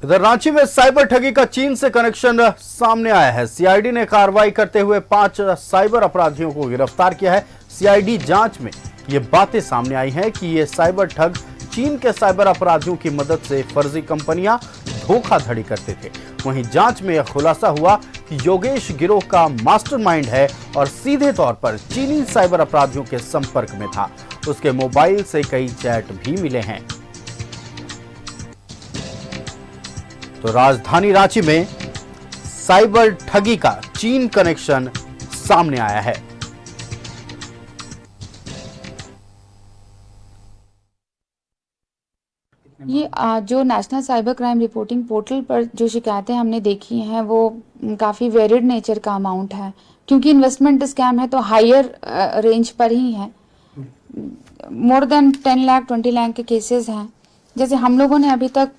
इधर रांची में साइबर ठगी का चीन से कनेक्शन सामने आया है। सीआईडी ने कार्रवाई करते हुए 5 साइबर अपराधियों को गिरफ्तार किया है। सीआईडी जांच में ये बातें सामने आई हैं कि ये साइबर ठग चीन के साइबर अपराधियों की मदद से फर्जी कंपनियां धोखाधड़ी करते थे। वहीं जांच में यह खुलासा हुआ कि योगेश गिरोह का मास्टरमाइंड है और सीधे तौर पर चीनी साइबर अपराधियों के संपर्क में था। उसके मोबाइल से कई चैट भी मिले हैं। तो राजधानी रांची में साइबर ठगी का चीन कनेक्शन सामने आया है। ये जो national cyber crime reporting portal पर जो शिकायतें हमने देखी हैं वो काफ़ी वेरिड नेचर का अमाउंट है, क्योंकि इन्वेस्टमेंट स्कैम है तो हायर रेंज पर ही है। मोर देन 10 लाख 20 लाख के केसेस हैं। जैसे हम लोगों ने अभी तक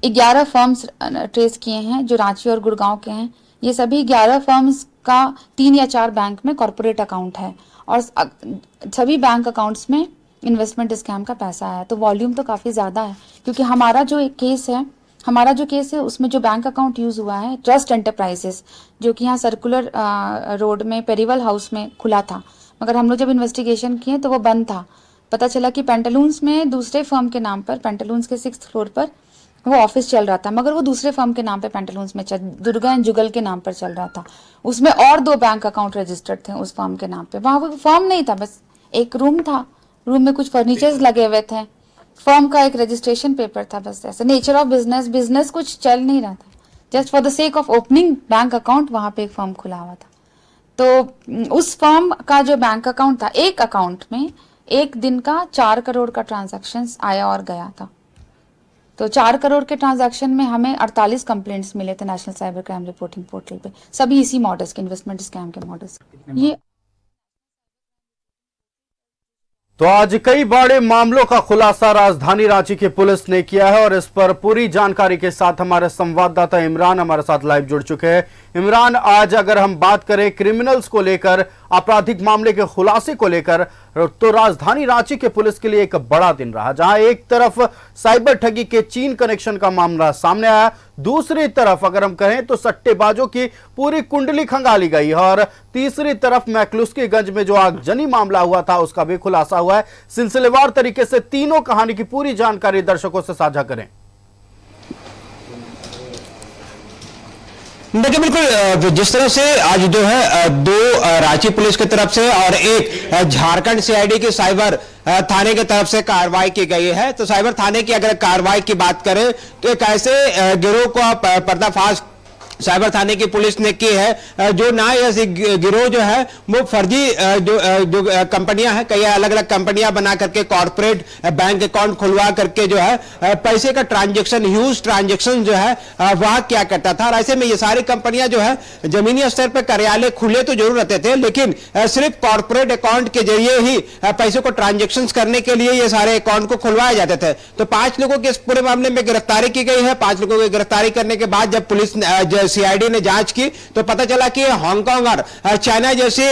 11 फर्म्स ट्रेस किए हैं जो रांची और गुड़गांव के हैं। ये सभी 11 फर्म्स का 3 या 4 बैंक में कॉर्पोरेट अकाउंट है और सभी बैंक अकाउंट्स में इन्वेस्टमेंट स्कैम का पैसा है। तो वॉल्यूम तो काफ़ी ज़्यादा है, क्योंकि हमारा जो केस है उसमें जो बैंक अकाउंट यूज़ हुआ है ट्रस्ट एंटरप्राइजेस, जो कि यहाँ सर्कुलर रोड में पेरिवल हाउस में खुला था, मगर हम लोग जब इन्वेस्टिगेशन किए तो वो बंद था। पता चला कि पेंटालून्स में दूसरे फर्म के नाम पर, पेंटालून्स के 6th फ्लोर पर वो ऑफिस चल रहा था, मगर वो दूसरे फर्म के नाम पे पेंटालून्स में दुर्गा एंड जुगल के नाम पर चल रहा था। उसमें और 2 बैंक अकाउंट रजिस्टर्ड थे उस फर्म के नाम पे। वहाँ वो फर्म नहीं था, बस एक रूम था, रूम में कुछ फर्नीचर्स लगे हुए थे, फर्म का एक रजिस्ट्रेशन पेपर था, बस ऐसे। नेचर ऑफ बिजनेस कुछ चल नहीं रहा था, just for the sake of opening bank account वहाँ पे एक फर्म खुला हुआ था। तो उस फर्म का जो बैंक अकाउंट था, एक अकाउंट में एक दिन का 4 करोड़ का ट्रांजैक्शन आया और गया था। तो 4 करोड़ के ट्रांजैक्शन में हमें 48 कंप्लेंट्स मिले थे national cyber crime reporting portal पे, सभी इसी मॉडल्स के, इन्वेस्टमेंट स्कैम के मॉडल्स। ये तो आज कई बड़े मामलों का खुलासा राजधानी रांची की पुलिस ने किया है और इस पर पूरी जानकारी के साथ हमारे संवाददाता इमरान हमारे साथ लाइव जुड़ चुके हैं। इमरान, आज अगर हम बात करें क्रिमिनल्स को लेकर, आपराधिक मामले के खुलासे को लेकर, तो राजधानी रांची के पुलिस के लिए एक बड़ा दिन रहा, जहां एक तरफ साइबर ठगी के चीन कनेक्शन का मामला सामने आया, दूसरी तरफ अगर हम कहें तो सट्टेबाजों की पूरी कुंडली खंगाली गई और तीसरी तरफ मैक्लुस्कीगंज में जो आगजनी मामला हुआ था उसका भी खुलासा हुआ है। सिलसिलेवार तरीके से तीनों कहानी की पूरी जानकारी दर्शकों से साझा करें। देखिए, बिल्कुल जिस तरह से आज जो है 2 रांची पुलिस की तरफ से और एक झारखंड सीआईडी की साइबर थाने की तरफ से कार्रवाई की गई है। तो साइबर थाने की अगर कार्रवाई की बात करें तो एक ऐसे गिरोह का पर्दाफाश साइबर थाने की पुलिस ने की है जो ना ऐसी गिरोह जो है वो फर्जी जो कंपनियां हैं, कई अलग अलग कंपनियां बना करके कॉर्पोरेट बैंक अकाउंट खुलवा करके जो है पैसे का ट्रांजैक्शन, ह्यूज ट्रांजैक्शन जो है वह क्या करता था। और ऐसे में ये सारी कंपनियां जो है जमीनी स्तर पर कार्यालय खुले तो जरूर रहते थे, लेकिन सिर्फ कॉर्पोरेट अकाउंट के जरिए ही पैसों को ट्रांजेक्शन करने के लिए ये सारे अकाउंट को खुलवाए जाते थे। तो 5 लोगों के इस पूरे मामले में गिरफ्तारी की गई है। 5 लोगों की गिरफ्तारी करने के बाद जब पुलिस सीआईडी ने जांच की तो पता चला कि हांगकांग और चाइना जैसे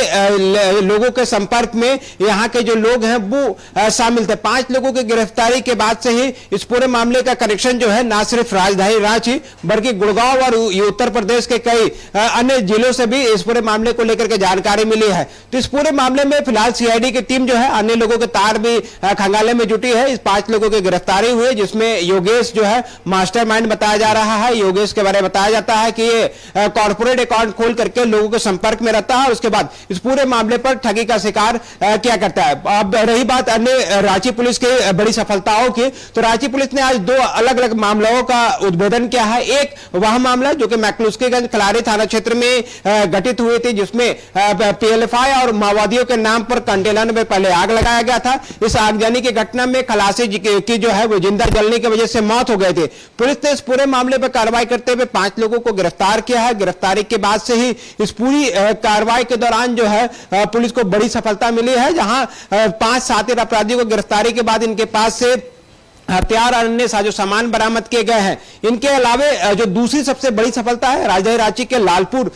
लोगों के संपर्क में यहाँ के जो लोग हैं वो शामिल थे। 5 लोगों की गिरफ्तारी के बाद से ही इस पूरे मामले का कनेक्शन जो है ना सिर्फ राजधानी रांची बल्कि गुड़गांव और उत्तर प्रदेश के कई अन्य जिलों से भी इस पूरे मामले को लेकर के जानकारी मिली है। तो इस पूरे मामले में फिलहाल सीआईडी की टीम जो है अन्य लोगों के तार भी खंगालने में जुटी है। इस 5 लोगों की गिरफ्तारी हुई है, जिसमें योगेश जो है मास्टरमाइंड बताया जा रहा है। योगेश के बारे में बताया जाता है कि ये कॉर्पोरेट अकाउंट खोल करके लोगों के संपर्क में रहता है और उसके बाद इस पूरे मामले पर ठगी का शिकार क्या करता है। अब रही बात अन्य रांची पुलिस की बड़ी सफलताओं की, तो रांची पुलिस ने आज 2 अलग अलग मामलों का उद्भेदन किया है। एक वह मामला जो कि मैक्लुस्कीगंज खलारी थाना क्षेत्र में घटित हुई थी, जिसमें पीएलएफआई और माओवादियों के नाम पर कंटेनर में पहले आग लगाया गया था। इस आगजनी की घटना में खलासी की जो है वो जिंदा जलने की वजह से मौत हो गई थी। पुलिस ने इस पूरे मामले पर कार्रवाई करते हुए 5 लोगों को गिरफ्तार किया है। गिरफ्तारी के बाद से ही इस पूरी कार्रवाई के दौरान जो है पुलिस को बड़ी सफलता मिली है, जहां 5 शातिर अपराधियों को गिरफ्तारी के बाद इनके पास से हथियार और अन्य साजो सामान बरामद किए गए हैं। इनके अलावा जो दूसरी सबसे बड़ी सफलता है, राजधानी रांची के लालपुर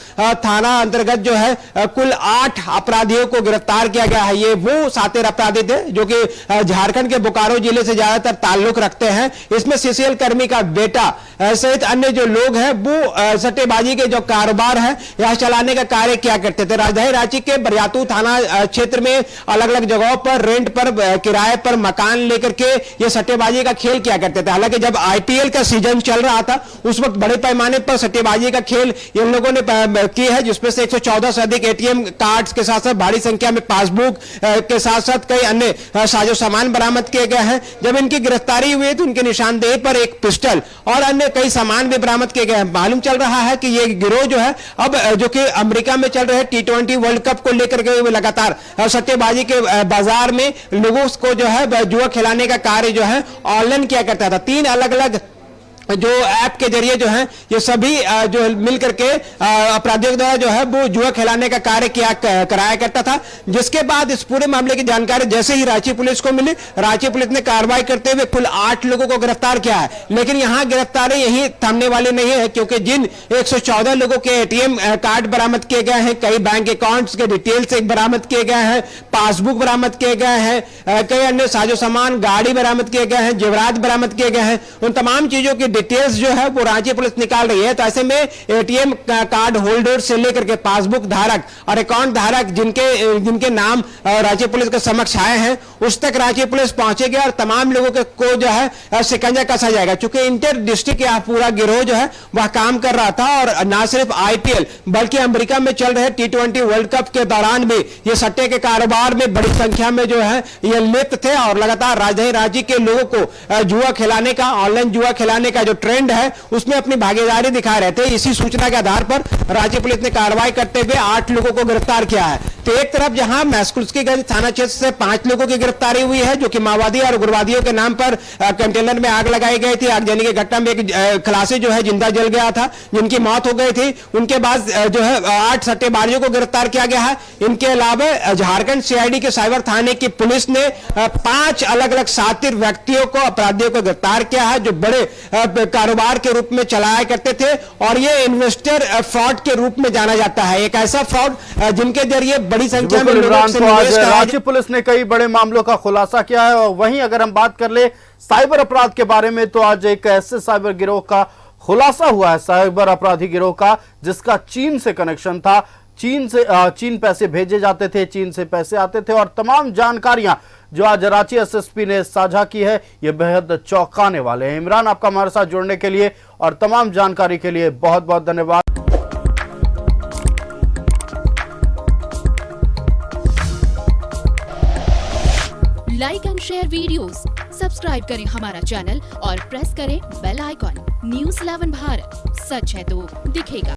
थाना अंतर्गत जो है कुल 8 अपराधियों को गिरफ्तार किया गया है। ये वो सातेर अपराधी थे जो कि झारखंड के बोकारो जिले से ज्यादातर ताल्लुक रखते हैं। इसमें सीसीएल कर्मी का बेटा सहित अन्य जो लोग हैं वो सट्टेबाजी के जो कारोबार है यह चलाने का कार्य किया करते थे। राजधानी रांची के बरियातू थाना क्षेत्र में अलग अलग जगहों पर रेंट पर, किराए पर मकान लेकर के ये सट्टेबाजी का खेल किया करते थे। हालांकि जब आईपीएल का सीजन चल रहा था उस वक्त बड़े पैमाने पर सट्टेबाजी का खेल इन लोगों ने की है, जिसमें से 114 से अधिक एटीएम कार्ड्स के साथ साथ भारी संख्या में पासबुक के साथ साथ कई अन्य साजो सामान बरामद किए गए हैं। जब इनकी गिरफ्तारी हुई तो उनके निशानदेही पर एक पिस्टल और अन्य कई सामान भी बरामद किए गए हैं। मालूम चल रहा है कि ये गिरोह जो है अब जो कि अमेरिका में चल रहे T20 वर्ल्ड कप को लेकर के लगातार सट्टेबाजी के बाजार में लोगों को जो है जुआ खिलाने का कार्य जो है ऑनलाइन किया करता था। 3 अलग अलग जो ऐप के जरिए जो है ये सभी जो मिलकर के अपराधियों द्वारा जो है वो जुआ खिलाने का कार्य कराया करता था। जिसके बाद इस पूरे मामले की जानकारी जैसे ही रांची पुलिस को मिली, रांची पुलिस ने कार्रवाई करते हुए कुल 8 लोगों को गिरफ्तार किया है। लेकिन यहां गिरफ्तारी यही थमने वाली नहीं है, क्योंकि जिन 114 लोगों के एटीएम कार्ड बरामद किए गए हैं, कई बैंक अकाउंट्स के डिटेल्स बरामद किए गए हैं, पासबुक बरामद किए गए हैं, कई अन्य साजो सामान, गाड़ी बरामद किए गए हैं, जेवरात बरामद किए गए हैं। उन तमाम चीजों की डिटेल्स जो है वो रांची पुलिस निकाल रही है। तो ऐसे में एटीएम कार्ड होल्डर से लेकर के पासबुक धारक और अकाउंट धारक जिनके नाम रांची पुलिस के समक्ष आए हैं उस तक रांची पुलिस पहुंचेगी और तमाम लोगों को जो है शिकंजा कसा जाएगा। चूंकि इंटर डिस्ट्रिक्ट या पूरा गिरोह जो है वह काम कर रहा था और न सिर्फ आईपीएल बल्कि अमेरिका में चल रहे T20 वर्ल्ड कप के दौरान भी ये सट्टे के कारोबार में बड़ी संख्या में जो है ये लिप्त थे और लगातार राजधानी रांची के लोगों को जुआ खिलाने का, ऑनलाइन जुआ खिलाने का जो ट्रेंड है उसमें अपनी भागीदारी दिखा रहे थे। इसी सूचना के आधार पर रांची पुलिस ने कार्रवाई करते हुए 8 लोगों को गिरफ्तार किया है। तो एक तरफ जहां मैस्कुल्स्कीगंज थाना क्षेत्र से 5 लोगों की गिरफ्तारी हुई है जो कि माओवादी और उग्रवादियों के नाम पर कंटेनर में आग लगाई गई थी। आगजनी की घटना में एक खलासी जो है जिंदा जल गया था, जिनकी मौत हो गई थी। उनके बाद जो है 8 सट्टेबाजों को गिरफ्तार किया गया है। इनके अलावा झारखंड सीआईडी के साइबर थाने की पुलिस ने 5 अलग अलग शातिर व्यक्तियों को, अपराधियों को गिरफ्तार किया है जो बड़े कारोबार के रूप में चलाया करते थे और ये इन्वेस्टर फ्रॉड के रूप में जाना जाता है। एक ऐसा फ्रॉड जिनके जरिए बड़ी संख्या में लोगों से निवेश कराया। रांची पुलिस ने कई बड़े मामलों का खुलासा किया है और वहीं अगर हम बात कर ले साइबर अपराध के बारे में तो आज एक ऐसे साइबर गिरोह का खुलासा हुआ है, साइबर अपराधी गिरोह का, जिसका चीन से कनेक्शन था। चीन पैसे भेजे जाते थे, चीन से पैसे आते थे और तमाम जानकारियां जो आज रांची एसएसपी ने साझा की है ये बेहद चौंकाने वाले हैं। इमरान, आपका हमारे साथ जुड़ने के लिए और तमाम जानकारी के लिए बहुत बहुत धन्यवाद। Like and share videos, subscribe करें हमारा चैनल और प्रेस करें बेल आइकॉन। News 11 भारत, सच है तो दिखेगा।